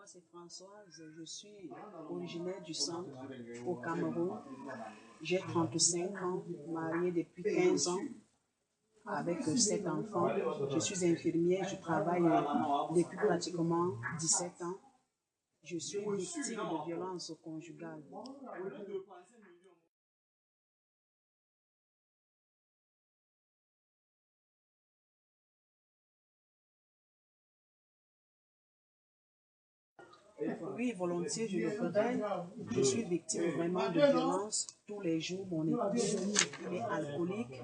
moi c'est Françoise, je suis originaire du centre au Cameroun. J'ai 35 ans, mariée depuis 15 ans avec 7 enfants. Je suis infirmière, je travaille depuis pratiquement 17 ans. Je suis victime de violences conjugales. Oui, volontiers, je le ferai. Je suis victime vraiment de violence tous les jours. Mon époux, il est alcoolique.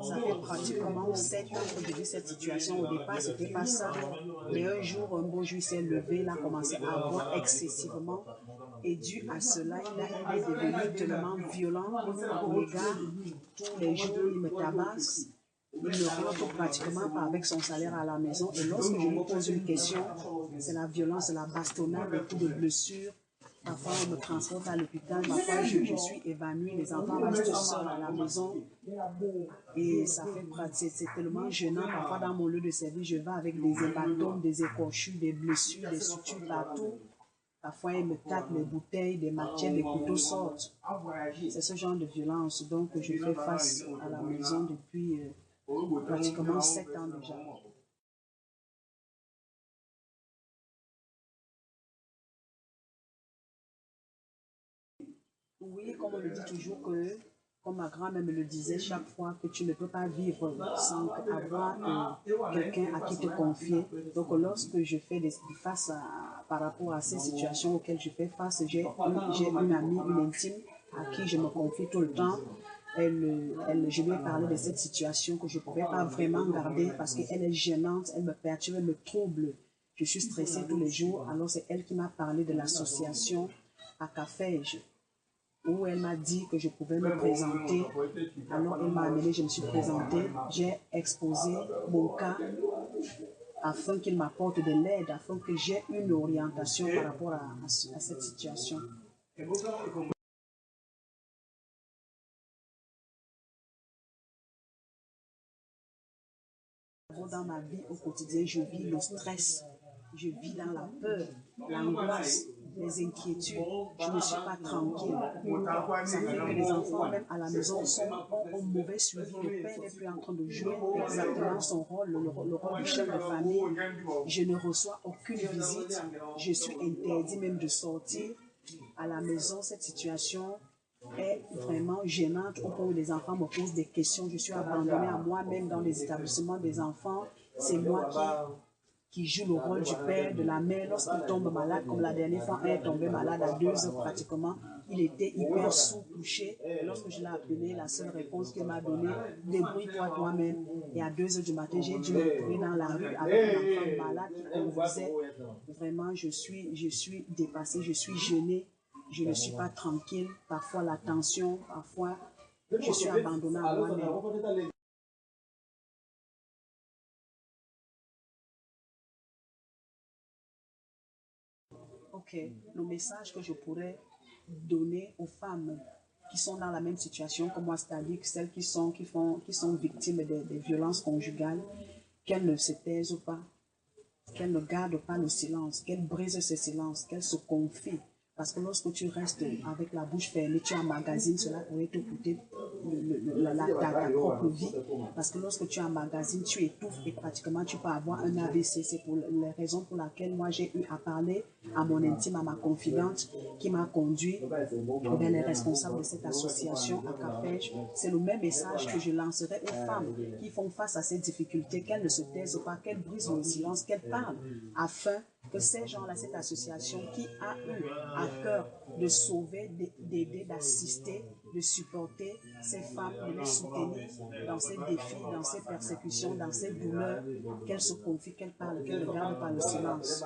Ça fait pratiquement 7 ans que je vis cette situation. Au départ, c'était pas ça. Mais un jour, un beau jour, il s'est levé, il a commencé à boire excessivement. Et dû à cela, il est devenu tellement violent à mon égard. Tous les jours, il me tabasse. Il ne rentre pratiquement pas avec son salaire à la maison. Et lorsque je lui pose une question, c'est la violence, la bastonnade, les coups de blessure. Parfois, on me transporte à l'hôpital. Parfois, je suis évanouie. Les enfants restent seuls à la maison. Et ça fait c'est tellement gênant. Parfois, dans mon lieu de service, je vais avec des hématomes, des écorchures, des blessures, des sutures partout. Parfois, ils me tapent les bouteilles, des machettes, des couteaux sortent. C'est ce genre de violence. Donc, je fais face à la maison depuis pratiquement 7 ans déjà. Oui, comme on me dit toujours que, comme ma grand-mère me le disait chaque fois, que tu ne peux pas vivre sans avoir quelqu'un à qui te confier. Donc, lorsque je fais face par rapport à ces situations auxquelles je fais face, j'ai une amie, une intime, à qui je me confie tout le temps. Je lui ai parlé de cette situation que je ne pouvais pas vraiment garder parce qu'elle est gênante, elle me perturbe, elle me trouble. Je suis stressée tous les jours. Alors, c'est elle qui m'a parlé de l'association Akafej, où elle m'a dit que je pouvais me présenter. Alors, elle m'a amené, je me suis présentée, j'ai exposé mon cas afin qu'il m'apporte de l'aide, afin que j'ai une orientation par rapport à cette situation. Dans ma vie au quotidien, je vis le stress, je vis dans la peur, l'angoisse, les inquiétudes. Je ne suis pas tranquille. Ça fait que les enfants, même à la maison, ont mauvais suivi. Le père n'est plus en train de jouer exactement son rôle, le rôle du chef de famille. Je ne reçois aucune visite. Je suis interdit même de sortir. À la maison, cette situation est vraiment gênante au point où les enfants me posent des questions. Je suis abandonnée à moi-même dans les établissements des enfants. C'est moi qui joue le rôle du père, de la mère. Lorsqu'il tombe malade, comme la dernière fois, elle est tombée malade à 2 heures pratiquement. Il était hyper sous-couché. Lorsque je l'ai appelé, la seule réponse qu'il m'a donnée, débrouille-toi toi-même. Et à 2 heures du matin, j'ai dû me retrouver dans la rue avec un enfant malade qui convulsait. Vraiment, je suis dépassée, je suis gênée. Je ne suis pas tranquille. Parfois, la tension, parfois, je suis abandonnée à moi-même. Ok, le message que je pourrais donner aux femmes qui sont dans la même situation que moi, c'est-à-dire celles qui sont victimes des violences conjugales, qu'elles ne se taisent pas, qu'elles ne gardent pas le silence, qu'elles brisent ce silence, qu'elles se confient. Parce que lorsque tu restes avec la bouche fermée, tu emmagasines, cela pourrait te coûter ta propre vie. Parce que lorsque tu emmagasines, tu étouffes et pratiquement tu peux avoir un AVC. C'est pour les raisons pour lesquelles moi j'ai eu à parler à mon intime, à ma confidente, qui m'a conduit vers les responsables de cette association Akafej. C'est le même message que je lancerai aux femmes qui font face à ces difficultés, qu'elles ne se taisent pas, qu'elles brisent le silence, qu'elles parlent, afin que ces gens-là, cette association qui a eu à cœur de sauver, d'aider, d'assister, de supporter ces femmes, de les soutenir dans ces défis, dans ces persécutions, dans ces douleurs, qu'elles se confient, qu'elles parlent, qu'elles ne gardent pas le silence.